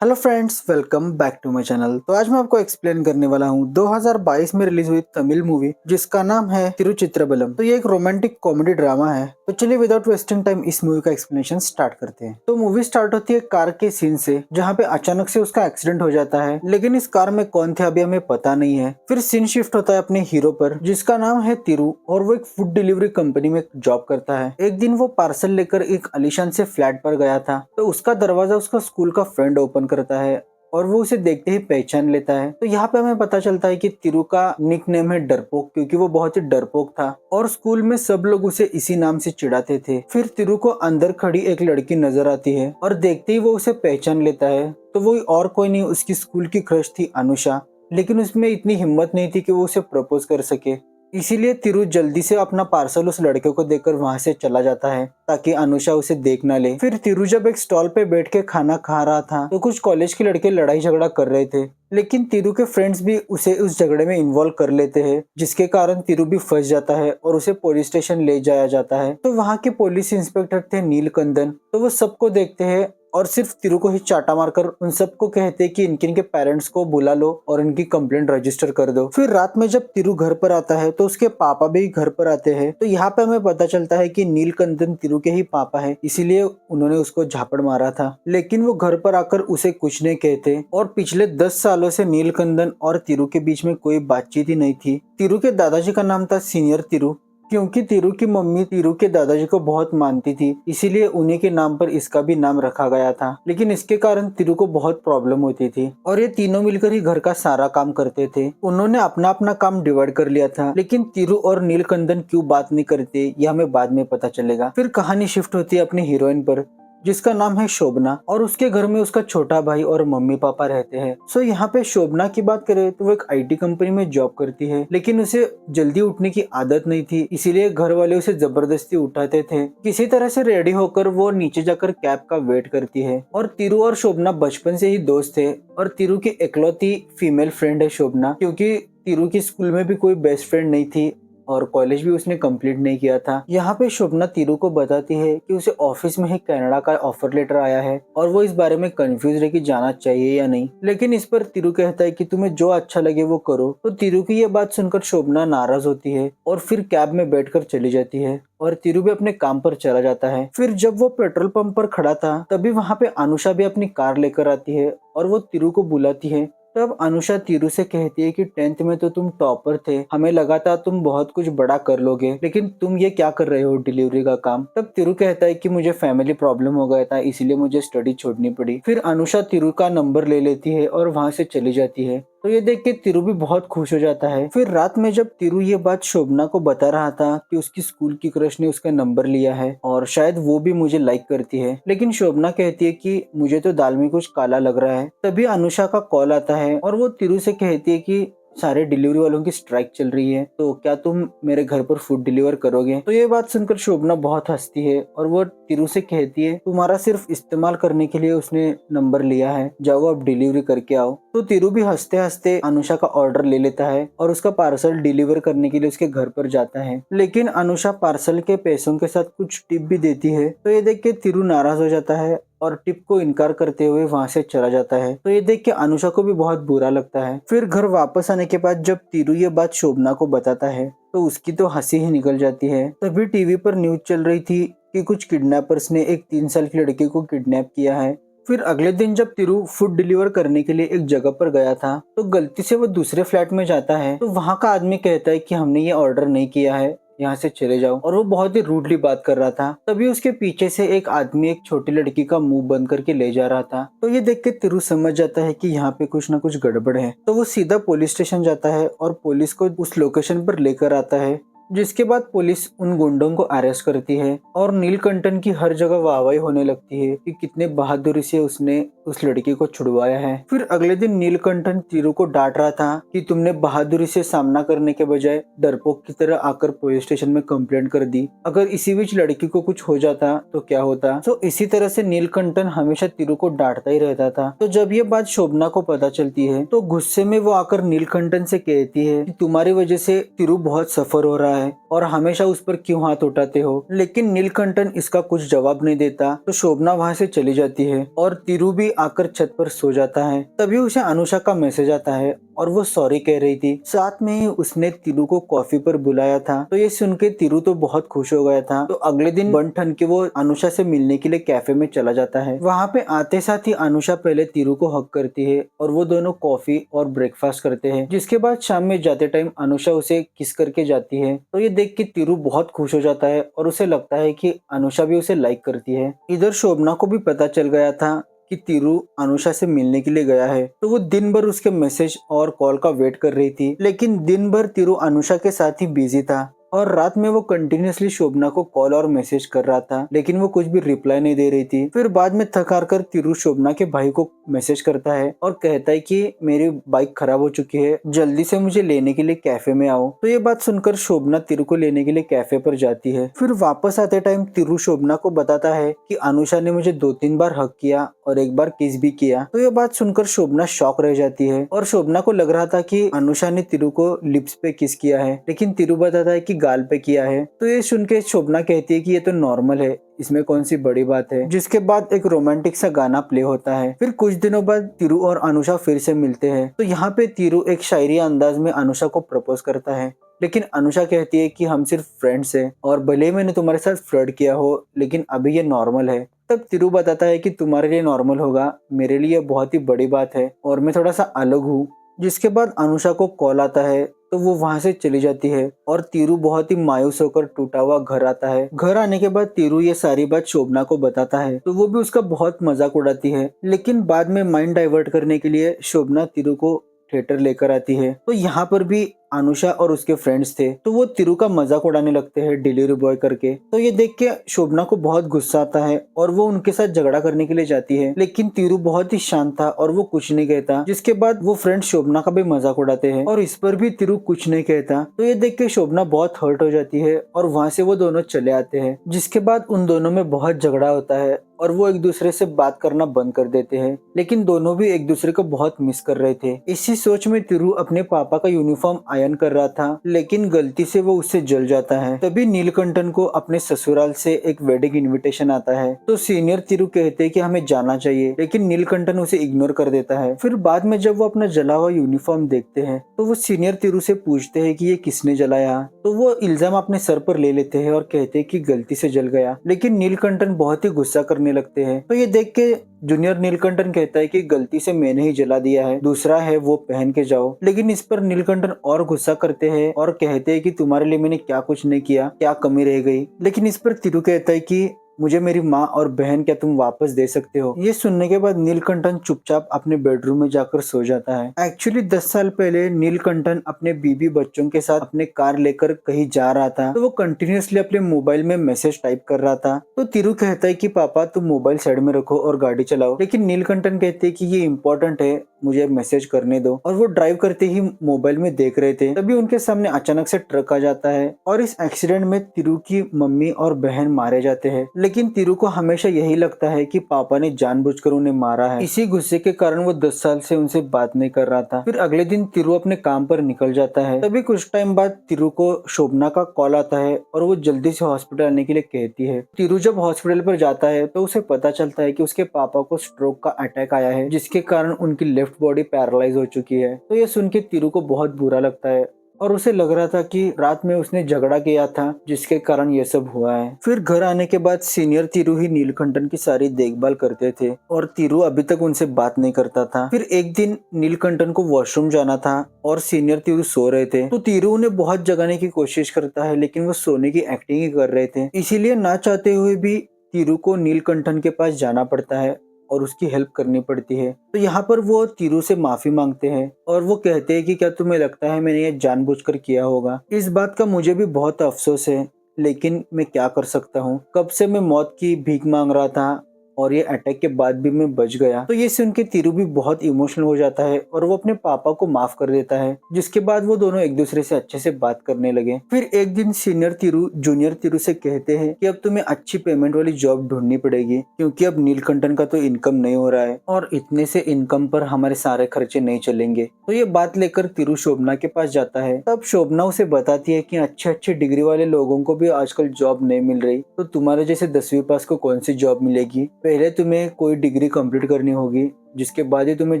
Hello friends, welcome back to my channel. तो आज मैं आपको एक्सप्लेन करने वाला हूँ 2022 में रिलीज हुई तमिल मूवी जिसका नाम है तिरुचित्रबलम। तो ये एक रोमांटिक कॉमेडी ड्रामा है। तो चलिए विदाउट वेस्टिंग टाइम इस मूवी का एक्सप्लेनेशन स्टार्ट करते हैं। तो मूवी स्टार्ट होती है कार के सीन से, जहाँ पे अचानक से उसका एक्सीडेंट हो जाता है, लेकिन इस कार में कौन थे अभी हमें पता नहीं है। फिर सीन शिफ्ट होता है अपने हीरो पर, जिसका नाम है तिरु, और वो एक फूड डिलीवरी कंपनी में जॉब करता है। एक दिन वो पार्सल लेकर एक आलीशान से फ्लैट पर गया था, तो उसका दरवाजा उसका स्कूल का फ्रेंड ओपन करता है और वो उसे देखते ही पहचान लेता है। तो यहाँ पे हमें पता चलता है कि तिरु का निक नेम है डरपोक, क्योंकि वो बहुत ही डरपोक था और स्कूल में सब लोग उसे इसी नाम से चिढ़ाते थे। फिर तिरु को अंदर खड़ी एक लड़की नजर आती है और देखते ही वो उसे पहचान लेता है। तो वो और कोई नहीं, उसकी स्कूल की क्रश थी अनुषा, लेकिन उसमें इतनी हिम्मत नहीं थी कि वो उसे प्रपोज कर सके। इसीलिए तिरु जल्दी से अपना पार्सल उस लड़के को देकर वहां से चला जाता है ताकि अनुषा उसे देख ना ले। फिर तिरु जब एक स्टॉल पे बैठ के खाना खा रहा था तो कुछ कॉलेज के लड़के लड़ाई झगड़ा कर रहे थे, लेकिन तिरु के फ्रेंड्स भी उसे उस झगड़े में इन्वॉल्व कर लेते हैं, जिसके कारण तिरु भी फंस जाता है और उसे पुलिस स्टेशन ले जाया जाता है। तो वहाँ के पुलिस इंस्पेक्टर थे नीलकंदन, तो वो सबको देखते हैं और सिर्फ तिरु को ही चाटा मारकर उन सबको कहते हैं कि इनके पेरेंट्स को बुला लो और इनकी कंप्लेंट रजिस्टर कर दो। फिर रात में जब तिरु घर पर आता है तो उसके पापा भी घर पर आते हैं। तो यहाँ पे हमें पता चलता है कि नीलकंदन तिरु के ही पापा है, इसीलिए उन्होंने उसको झापड़ मारा था। लेकिन वो घर पर आकर उसे कुछ नहीं कहते और पिछले 10 सालों से नीलकंदन और तिरु के बीच में कोई बातचीत ही नहीं थी। तिरु के दादाजी का नाम था सीनियर तिरु, क्योंकि तिरु की मम्मी तिरु के दादाजी को बहुत मानती थी, इसीलिए उन्हीं के नाम पर इसका भी नाम रखा गया था। लेकिन इसके कारण तिरु को बहुत प्रॉब्लम होती थी और ये तीनों मिलकर ही घर का सारा काम करते थे। उन्होंने अपना अपना काम डिवाइड कर लिया था, लेकिन तिरु और नीलकंदन क्यों बात नहीं करते ये हमें बाद में पता चलेगा। फिर कहानी शिफ्ट होती है अपनी हीरोइन पर, जिसका नाम है शोभना, और उसके घर में उसका छोटा भाई और मम्मी पापा रहते हैं। सो यहाँ पे शोभना की बात करें तो वो एक आईटी कंपनी में जॉब करती है, लेकिन उसे जल्दी उठने की आदत नहीं थी, इसीलिए घर वाले उसे जबरदस्ती उठाते थे। किसी तरह से रेडी होकर वो नीचे जाकर कैब का वेट करती है। और तिरु और शोभना बचपन से ही दोस्त थे और तिरु की इकलौती फीमेल फ्रेंड है शोभना, क्योंकि तिरु की स्कूल में भी कोई बेस्ट फ्रेंड नहीं थी और कॉलेज भी उसने कंप्लीट नहीं किया था। यहाँ पे शोभना तिरु को बताती है कि उसे ऑफिस में ही कनाडा का ऑफर लेटर आया है और वो इस बारे में कंफ्यूज है कि जाना चाहिए या नहीं। लेकिन इस पर तिरु कहता है कि तुम्हें जो अच्छा लगे वो करो। तो तिरु की ये बात सुनकर शोभना नाराज होती है और फिर कैब में बैठकर चली जाती है और तिरु भी अपने काम पर चला जाता है। फिर जब वो पेट्रोल पंप पर खड़ा था तभी वहाँ पे अनुषा भी अपनी कार लेकर आती है और वो तिरु को बुलाती है। तब अनुषा तिरु से कहती है कि 10th में तो तुम टॉपर थे, हमें लगा था तुम बहुत कुछ बड़ा कर लोगे, लेकिन तुम ये क्या कर रहे हो डिलीवरी का काम। तब तिरु कहता है कि मुझे फैमिली प्रॉब्लम हो गया था, इसीलिए मुझे स्टडी छोड़नी पड़ी। फिर अनुषा तिरु का नंबर ले लेती है और वहां से चली जाती है। तो ये देख के तिरु भी बहुत खुश हो जाता है। फिर रात में जब तिरु ये बात शोभना को बता रहा था कि उसकी स्कूल की क्रश ने उसका नंबर लिया है और शायद वो भी मुझे लाइक करती है, लेकिन शोभना कहती है कि मुझे तो दाल में कुछ काला लग रहा है। तभी अनुषा का कॉल आता है और वो तिरु से कहती है कि सारे डिलीवरी वालों की स्ट्राइक चल रही है, तो क्या तुम मेरे घर पर फूड डिलीवर करोगे। तो ये बात सुनकर शोभना बहुत हंसती है और वो तिरु से कहती है तुम्हारा सिर्फ इस्तेमाल करने के लिए उसने नंबर लिया है, जाओ अब डिलीवरी करके आओ। तो तिरु भी हंसते हंसते अनुषा का ऑर्डर ले लेता है और उसका पार्सल डिलीवर करने के लिए उसके घर पर जाता है। लेकिन अनुषा पार्सल के पैसों के साथ कुछ टिप भी देती है। तो ये देख के तिरु नाराज हो जाता है और टिप को इनकार करते हुए वहां से चला जाता है। तो ये देख के अनुषा को भी बहुत बुरा लगता है। फिर घर वापस आने के बाद जब तिरु ये बात शोभना को बताता है तो उसकी तो हंसी ही निकल जाती है। तभी टीवी पर न्यूज चल रही थी कि कुछ किडनैपर्स ने एक 3 साल की लड़की को किडनैप किया है। फिर अगले दिन जब तिरु फूड डिलीवर करने के लिए एक जगह पर गया था तो गलती से वो दूसरे फ्लैट में जाता है। तो वहाँ का आदमी कहता है कि हमने ये ऑर्डर नहीं किया है, यहाँ से चले जाओ, और वो बहुत ही रूडली बात कर रहा था। तभी उसके पीछे से एक आदमी एक छोटी लड़की का मुंह बंद करके ले जा रहा था। तो ये देख के तिरु समझ जाता है कि यहाँ पे कुछ ना कुछ गड़बड़ है। तो वो सीधा पुलिस स्टेशन जाता है और पुलिस को उस लोकेशन पर लेकर आता है, जिसके बाद पुलिस उन गुंडों को अरेस्ट करती है और नीलकंठन की हर जगह वाहवाही होने लगती है कि कितने बहादुरी से उसने उस लड़की को छुड़वाया है। फिर अगले दिन नीलकंठन तिरु को डांट रहा था कि तुमने बहादुरी से सामना करने के बजाय डरपोक की तरह आकर पुलिस स्टेशन में कंप्लेंट कर दी, अगर इसी बीच लड़की को कुछ हो जाता तो क्या होता। तो इसी तरह से नीलकंठन हमेशा तिरु को डांटता ही रहता था। तो जब ये बात शोभना को पता चलती है तो गुस्से में वो आकर नीलकंठन से कहती है कि तुम्हारी वजह से तिरु बहुत सफर हो रहा है और हमेशा उस पर क्यों हाथ उठाते हो। लेकिन नीलकंठन इसका कुछ जवाब नहीं देता तो शोभना वहाँ से चली जाती है और तिरु भी आकर छत पर सो जाता है। तभी उसे अनुषा का मैसेज आता है और वो सॉरी कह रही थी। साथ में ही उसने तिरु को कॉफी पर बुलाया था। तो ये सुन के तिरु तो बहुत खुश हो गया था। तो अगले दिन बन ठन के वो अनुषा से मिलने के लिए कैफे में चला जाता है। वहाँ पे आते साथ ही अनुषा पहले तिरु को हक करती है और वो दोनों कॉफी और ब्रेकफास्ट करते हैं। जिसके बाद शाम में जाते टाइम अनुषा उसे किस करके जाती है। तो ये देख के तिरु बहुत खुश हो जाता है और उसे लगता है कि अनुषा भी उसे लाइक करती है। इधर शोभना को भी पता चल गया था कि तिरु अनुषा से मिलने के लिए गया है। तो वो दिन भर उसके मैसेज और कॉल का वेट कर रही थी। लेकिन दिन भर तिरु अनुषा के साथ ही बिजी था और रात में वो कंटिन्यूअसली शोभना को कॉल और मैसेज कर रहा था, लेकिन वो कुछ भी रिप्लाई नहीं दे रही थी। फिर बाद में थक हार कर तिरु शोभना के भाई को मैसेज करता है और कहता है कि मेरी बाइक खराब हो चुकी है, जल्दी से मुझे लेने के लिए कैफे में आओ। तो ये बात सुनकर शोभना तिरु को लेने के लिए कैफे पर जाती है। फिर वापस आते टाइम तिरु शोभना को बताता है कि अनुषा ने मुझे 2-3 बार हक किया और एक बार किस भी किया। तो ये बात सुनकर शोभना शॉक रह जाती है और शोभना को लग रहा था कि अनुषा ने तिरु को लिप्स पे किस किया है, लेकिन तिरु बताता है कि गाल पे किया है। तो ये सुन के शोभना कहती है कि ये तो नॉर्मल है, इसमें कौन सी बड़ी बात है। जिसके बाद एक रोमांटिक सा गाना प्ले होता है। फिर कुछ दिनों बाद तिरु और अनुषा फिर से मिलते हैं। तो यहाँ पे तिरु एक शायरी अंदाज में अनुषा को प्रपोज करता है, लेकिन अनुषा कहती है कि हम सिर्फ फ्रेंड्स हैं और भले ही मैंने तुम्हारे साथ फ्लर्ट किया हो लेकिन अभी ये नॉर्मल है। तब तिरु बताता है कि तुम्हारे लिए नॉर्मल होगा, मेरे लिए बहुत ही बड़ी बात है और मैं थोड़ा सा अलग हूँ। जिसके बाद अनुषा को कॉल आता है तो वो वहां से चली जाती है और तिरु बहुत ही मायूस होकर टूटा हुआ घर आता है। घर आने के बाद तिरु ये सारी बात शोभना को बताता है तो वो भी उसका बहुत मजाक उड़ाती है। लेकिन बाद में माइंड डाइवर्ट करने के लिए शोभना तिरु को थिएटर लेकर आती है। तो यहाँ पर भी अनुषा और उसके फ्रेंड्स थे तो वो तिरु का मजाक उड़ाने लगते हैं डिलीवरी बॉय करके। तो ये देख के शोभना को बहुत गुस्सा आता है और वो उनके साथ झगड़ा करने के लिए जाती है, लेकिन तिरु बहुत ही शांत था और वो कुछ नहीं कहता। जिसके बाद वो फ्रेंड्स शोभना का भी मजाक उड़ाते हैं और इस पर भी तिरु कुछ नहीं कहता। तो ये देख के शोभना बहुत हर्ट हो जाती है और वहाँ से वो दोनों चले आते हैं। जिसके बाद उन दोनों में बहुत झगड़ा होता है और वो एक दूसरे से बात करना बंद कर देते हैं, लेकिन दोनों भी एक दूसरे को बहुत मिस कर रहे थे। इसी सोच में तिरु अपने पापा का यूनिफॉर्म आयरन कर रहा था, लेकिन गलती से वो उससे जल जाता है। तभी नीलकंठन को अपने ससुराल से एक वेडिंग इनविटेशन आता है। तो सीनियर तिरु कहते हैं कि हमें जाना चाहिए, लेकिन नीलकंठन उसे इग्नोर कर देता है। फिर बाद में जब वो अपना जला हुआ यूनिफॉर्म देखते हैं तो वो सीनियर तिरु से पूछते हैं कि ये किसने जलाया। तो वो इल्जाम अपने सर पर ले लेते हैं और कहते हैं कि गलती से जल गया, लेकिन नीलकंठन बहुत ही गुस्सा करने लगते हैं। तो ये देख के जूनियर नीलकंठन कहता है कि गलती से मैंने ही जला दिया है, दूसरा है वो पहन के जाओ। लेकिन इस पर नीलकंठन और गुस्सा करते हैं और कहते हैं कि तुम्हारे लिए मैंने क्या कुछ नहीं किया, क्या कमी रह गई। लेकिन इस पर तिरु कहता है कि मुझे मेरी माँ और बहन क्या तुम वापस दे सकते हो। ये सुनने के बाद नीलकंठन चुपचाप अपने बेडरूम में जाकर सो जाता है। एक्चुअली 10 साल पहले नीलकंठन अपने बीबी बच्चों के साथ अपने कार लेकर कहीं जा रहा था। तो वो कंटिन्यूअसली अपने मोबाइल में मैसेज टाइप कर रहा था। तो तिरु कहता है कि पापा तुम मोबाइल साइड में रखो और गाड़ी चलाओ, लेकिन नीलकंठन कहते हैं कि ये इम्पोर्टेंट है, मुझे मैसेज करने दो। और वो ड्राइव करते ही मोबाइल में देख रहे थे, तभी उनके सामने अचानक से ट्रक आ जाता है और इस एक्सीडेंट में तिरु की मम्मी और बहन मारे जाते हैं। लेकिन तिरु को हमेशा यही लगता है कि पापा ने जानबूझकर उन्हें मारा है। इसी गुस्से के कारण वो 10 साल से उनसे बात नहीं कर रहा था। फिर अगले दिन तिरु अपने काम पर निकल जाता है। तभी कुछ टाइम बाद तिरु को शोभना का कॉल आता है और वो जल्दी से हॉस्पिटल आने के लिए कहती है। तिरु जब हॉस्पिटल पर जाता है तो उसे पता चलता है कि उसके पापा को स्ट्रोक का अटैक आया है, जिसके कारण उनकी लेफ्ट बॉडी पैरालाइज हो चुकी है। तो ये सुन के तिरु को बहुत बुरा लगता है और उसे लग रहा था कि रात में उसने झगड़ा किया था जिसके कारण ये सब हुआ है। फिर घर आने के बाद सीनियर तिरु ही नीलकंठन की सारी देखभाल करते थे और तिरु अभी तक उनसे बात नहीं करता था। फिर एक दिन नीलकंठन को वॉशरूम जाना था और सीनियर तिरु सो रहे थे। तो तिरु उन्हें बहुत जगाने की कोशिश करता है, लेकिन वो सोने की एक्टिंग ही कर रहे थे। इसीलिए ना चाहते हुए भी तिरु को नीलकंठन के पास जाना पड़ता है और उसकी हेल्प करनी पड़ती है। तो यहाँ पर वो तिरु से माफी मांगते हैं और वो कहते हैं कि क्या तुम्हें लगता है मैंने ये जानबूझकर किया होगा। इस बात का मुझे भी बहुत अफसोस है, लेकिन मैं क्या कर सकता हूँ। कब से मैं मौत की भीख मांग रहा था और ये अटैक के बाद भी मैं बच गया। तो ये सुन के तिरु भी बहुत इमोशनल हो जाता है और वो अपने पापा को माफ कर देता है, जिसके बाद वो दोनों एक दूसरे से अच्छे से बात करने लगे। फिर एक दिन सीनियर तिरु जूनियर तिरु से कहते हैं कि अब तुम्हें अच्छी पेमेंट वाली जॉब ढूंढनी पड़ेगी, क्योंकि अब नीलकंठन का तो इनकम नहीं हो रहा है और इतने से इनकम पर हमारे सारे खर्चे नहीं चलेंगे। तो ये बात लेकर तिरु शोभना के पास जाता है। तब शोभना उसे बताती है कि अच्छे अच्छे डिग्री वाले लोगों को भी आजकल जॉब नहीं मिल रही, तो तुम्हारे जैसे 10वीं पास को कौन सी जॉब मिलेगी, पहले तुम्हें कोई डिग्री कंप्लीट करनी होगी, जिसके बाद ही तुम्हें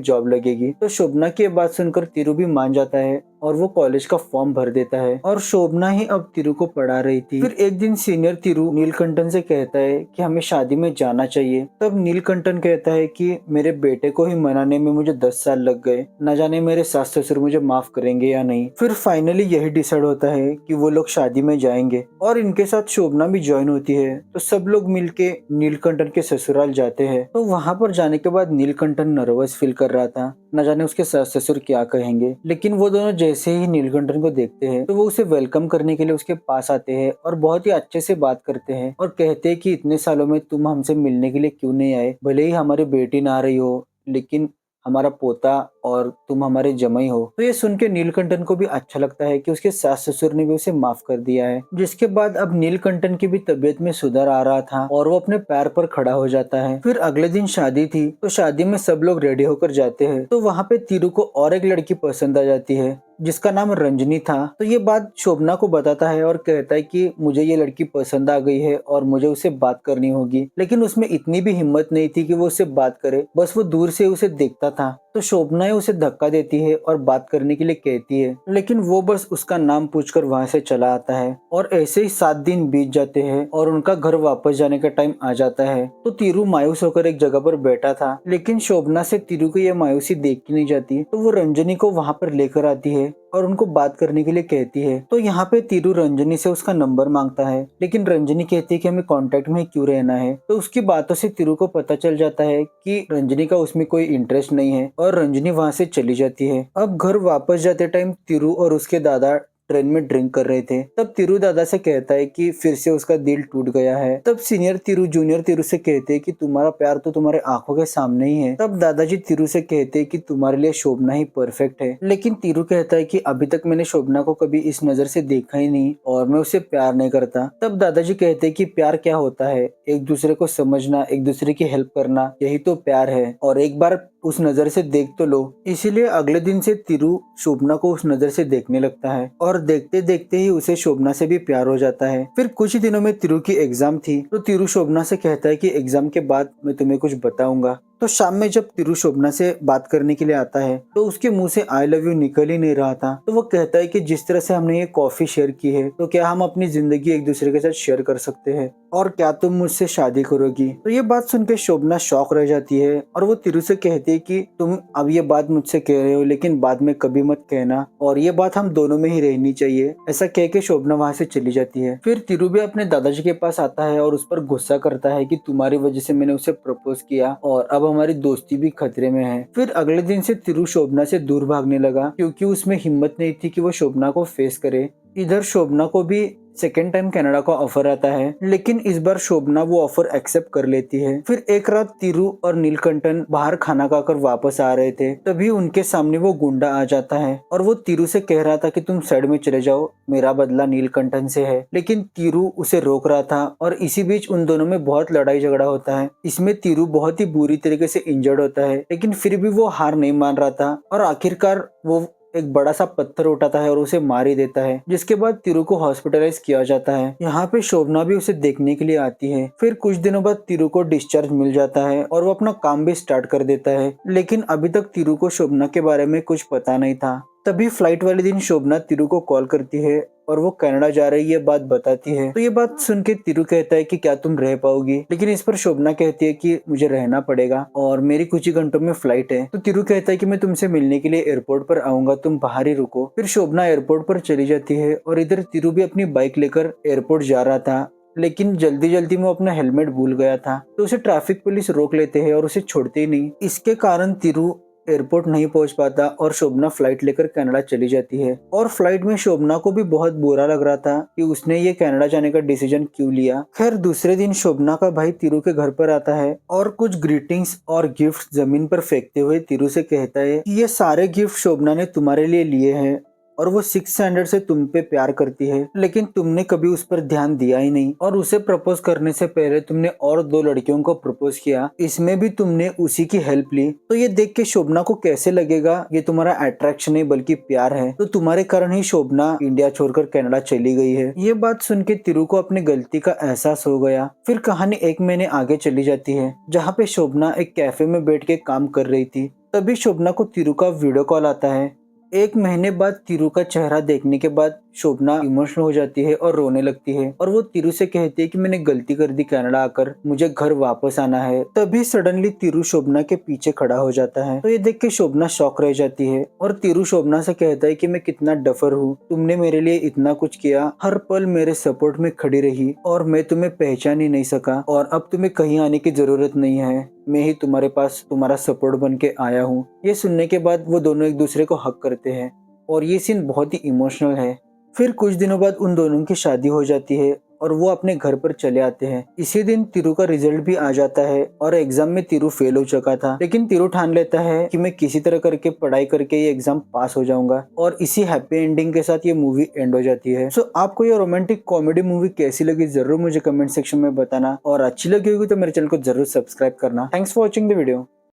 जॉब लगेगी। तो शोभना की बात सुनकर तिरु भी मान जाता है और वो कॉलेज का फॉर्म भर देता है और शोभना ही अब तिरु को पढ़ा रही थी। फिर एक दिन सीनियर तिरु नीलकंठन से कहता है कि हमें शादी में जाना चाहिए। तब नीलकंठन कहता है कि मेरे बेटे को ही मनाने में मुझे 10 साल लग गए, न जाने मेरे सास ससुर मुझे माफ करेंगे या नहीं। फिर फाइनली यही डिसाइड होता है कि वो लोग शादी में जाएंगे और इनके साथ शोभना भी ज्वाइन होती है। तो सब लोग मिलके नीलकंठन के ससुराल जाते हैं। तो वहाँ पर जाने के बाद नीलकंठन नर्वस फील कर रहा था, न जाने उसके सास ससुर क्या कहेंगे। लेकिन वो दोनों जैसे ही नीलकंठन को देखते हैं तो वो उसे वेलकम करने के लिए उसके पास आते हैं और बहुत ही अच्छे से बात करते हैं और कहते हैं कि इतने सालों में तुम हमसे मिलने के लिए क्यों नहीं आए, भले ही हमारी बेटी ना आ रही हो, लेकिन हमारा पोता और तुम हमारे जमाई हो। तो ये सुन के नीलकंठन को भी अच्छा लगता है कि उसके सास ससुर ने भी उसे माफ कर दिया है। जिसके बाद अब नीलकंठन की भी तबीयत में सुधार आ रहा था और वो अपने पैर पर खड़ा हो जाता है। फिर अगले दिन शादी थी, तो शादी में सब लोग रेडी होकर जाते हैं। तो वहाँ पे तिरु को और एक लड़की पसंद आ जाती है जिसका नाम रंजनी था। तो ये बात शोभना को बताता है और कहता है कि मुझे ये लड़की पसंद आ गई है और मुझे उससे बात करनी होगी। लेकिन उसमें इतनी भी हिम्मत नहीं थी कि वो उससे बात करे, बस वो दूर से उसे देखता था। तो शोभना उसे धक्का देती है और बात करने के लिए कहती है, लेकिन वो बस उसका नाम पूछकर वहाँ से चला आता है। और ऐसे ही 7 दिन बीत जाते हैं और उनका घर वापस जाने का टाइम आ जाता है। तो तिरु मायूस होकर एक जगह पर बैठा था, लेकिन शोभना से तिरु को यह मायूसी देखी नहीं जाती। तो वो रंजनी को वहाँ पर लेकर आती है और उनको बात करने के लिए कहती है। तो यहाँ पे तिरु रंजनी से उसका नंबर मांगता है, लेकिन रंजनी कहती है कि हमें कांटेक्ट में क्यों रहना है। तो उसकी बातों से तिरु को पता चल जाता है कि रंजनी का उसमें कोई इंटरेस्ट नहीं है और रंजनी वहाँ से चली जाती है। अब घर वापस जाते टाइम तिरु और उसके दादा ट्रेन में ड्रिंक कर रहे थे। तब तिरु दादा से कहता है कि फिर से उसका दिल टूट गया है। तब सीनियर तिरु जूनियर तिरु से कहते हैं कि तुम्हारा प्यार तो तुम्हारे आंखों के सामने ही है। तब दादाजी तिरु से कहते हैं कि तुम्हारे लिए शोभना ही परफेक्ट है। लेकिन तिरु कहता है कि अभी तक मैंने शोभना को कभी इस नजर से देखा ही नहीं और मैं उससे प्यार नहीं करता। तब दादाजी कहते हैं कि प्यार क्या होता है, एक दूसरे को समझना, एक दूसरे की हेल्प करना, यही तो प्यार है, और एक बार उस नजर से देख तो लो। इसीलिए अगले दिन से तिरु शोभना को उस नजर से देखने लगता है और देखते देखते ही उसे शोभना से भी प्यार हो जाता है। फिर कुछ ही दिनों में तिरु की एग्जाम थी, तो तिरु शोभना से कहता है कि एग्जाम के बाद मैं तुम्हें कुछ बताऊंगा। तो शाम में जब तिरु शोभना से बात करने के लिए आता है तो उसके मुंह से आई लव यू निकल ही नहीं रहा था। तो वो कहता है कि जिस तरह से हमने ये कॉफी शेयर की है, तो क्या हम अपनी जिंदगी एक दूसरे के साथ शेयर कर सकते हैं, और क्या तुम मुझसे शादी करोगी। तो ये बात सुनकर शोभना शॉक रह जाती है और वो तिरु से कहती है कि तुम अब ये बात मुझसे कह रहे हो, लेकिन बाद में कभी मत कहना, और ये बात हम दोनों में ही रहनी चाहिए। ऐसा कह के शोभना वहाँ से चली जाती है। फिर तिरु भी अपने दादाजी के पास आता है और उस पर गुस्सा करता है कि तुम्हारी वजह से मैंने उसे प्रपोज किया और अब हमारी दोस्ती भी खतरे में है। फिर अगले दिन से तिरु शोभना से दूर भागने लगा, क्योंकि उसमें हिम्मत नहीं थी कि वो शोभना को फेस करे। इधर शोभना को भी सेकेंड टाइम कनाडा का ऑफर आता है, लेकिन इस बार शोभना वो ऑफर एक्सेप्ट कर लेती है। फिर एक रात तिरु और नीलकंठन बाहर खाना खाकर वापस आ रहे थे, तभी उनके सामने वो गुंडा आ जाता है और वो तिरु से कह रहा था कि तुम साइड में चले जाओ, मेरा बदला नीलकंठन से है। लेकिन तिरु उसे रोक रहा था और इसी बीच उन दोनों में बहुत लड़ाई झगड़ा होता है। इसमें तिरु बहुत ही बुरी तरीके से इंजर्ड होता है, लेकिन फिर भी वो हार नहीं मान रहा था और आखिरकार वो एक बड़ा सा पत्थर उठाता है और उसे मार ही देता है, जिसके बाद तिरु को हॉस्पिटलाइज किया जाता है। यहाँ पे शोभना भी उसे देखने के लिए आती है। फिर कुछ दिनों बाद तिरु को डिस्चार्ज मिल जाता है और वो अपना काम भी स्टार्ट कर देता है, लेकिन अभी तक तिरु को शोभना के बारे में कुछ पता नहीं था। तभी फ्लाइट वाले दिन शोभना तिरु को कॉल करती है और वो कनाडा जा रही है बात बताती है। तो ये बात सुन के तिरु कहता है कि क्या तुम रह पाओगी, लेकिन इस पर शोभना कहती है कि मुझे रहना पड़ेगा और मेरी कुछ ही घंटों में फ्लाइट है। तो तिरु कहता है कि मैं तुमसे मिलने के लिए एयरपोर्ट पर आऊंगा, तुम बाहर ही रुको। फिर शोभना एयरपोर्ट पर चली जाती है और इधर तिरु भी अपनी बाइक लेकर एयरपोर्ट जा रहा था, लेकिन जल्दी जल्दी में अपना हेलमेट भूल गया था। तो उसे ट्रैफिक पुलिस रोक लेते हैं और उसे छोड़ते ही नहीं। इसके कारण तिरु एयरपोर्ट नहीं पहुंच पाता और शोभना फ्लाइट लेकर कनाडा चली जाती है। और फ्लाइट में शोभना को भी बहुत बुरा लग रहा था कि उसने ये कनाडा जाने का डिसीजन क्यों लिया। खैर दूसरे दिन शोभना का भाई तिरु के घर पर आता है और कुछ ग्रीटिंग्स और गिफ्ट जमीन पर फेंकते हुए तिरु से कहता है कि ये सारे गिफ्ट शोभना ने तुम्हारे लिए लिए हैं और वो 6 स्टैंडर्ड से तुम पे प्यार करती है, लेकिन तुमने कभी उस पर ध्यान दिया ही नहीं और उसे प्रपोज करने से पहले तुमने और 2 लड़कियों को प्रपोज किया, इसमें भी तुमने उसी की हेल्प ली। तो ये देख के शोभना को कैसे लगेगा ये तुम्हारा अट्रैक्शन नहीं बल्कि प्यार है, तो तुम्हारे कारण ही शोभना इंडिया छोड़कर कनाडा चली गई है। ये बात सुन के तिरु को अपनी गलती का एहसास हो गया। फिर कहानी 1 महीने आगे चली जाती है जहाँ पे शोभना एक कैफे में बैठ के काम कर रही थी। तभी शोभना को तिरु का वीडियो कॉल आता है। 1 महीने बाद तिरु का चेहरा देखने के बाद शोभना इमोशनल हो जाती है और रोने लगती है और वो तिरु से कहती है कि मैंने गलती कर दी कनाडा आकर, मुझे घर वापस आना है। तभी सडनली तिरु शोभना के पीछे खड़ा हो जाता है। तो ये देख के शोभना शॉक रह जाती है और तिरु शोभना से कहता है कि मैं कितना डफर हूँ, तुमने मेरे लिए इतना कुछ किया, हर पल मेरे सपोर्ट में खड़ी रही और मैं तुम्हें पहचान ही नहीं सका और अब तुम्हें कहीं आने की जरूरत नहीं है, मैं ही तुम्हारे पास तुम्हारा सपोर्ट बन के आया हूँ। ये सुनने के बाद वो दोनों एक दूसरे को हक करते हैं और ये सीन बहुत ही इमोशनल है। फिर कुछ दिनों बाद उन दोनों की शादी हो जाती है और वो अपने घर पर चले आते हैं। इसी दिन तिरु का रिजल्ट भी आ जाता है और एग्जाम में तिरु फेल हो चुका था, लेकिन तिरु ठान लेता है कि मैं किसी तरह करके पढ़ाई करके ये एग्जाम पास हो जाऊंगा और इसी हैप्पी एंडिंग के साथ ये मूवी एंड हो जाती है। सो आपको ये रोमांटिक कॉमेडी मूवी कैसी लगी जरूर मुझे कमेंट सेक्शन में बताना और अच्छी लगी होगी तो मेरे चैनल को जरूर सब्सक्राइब करना। Thanks for watching the video.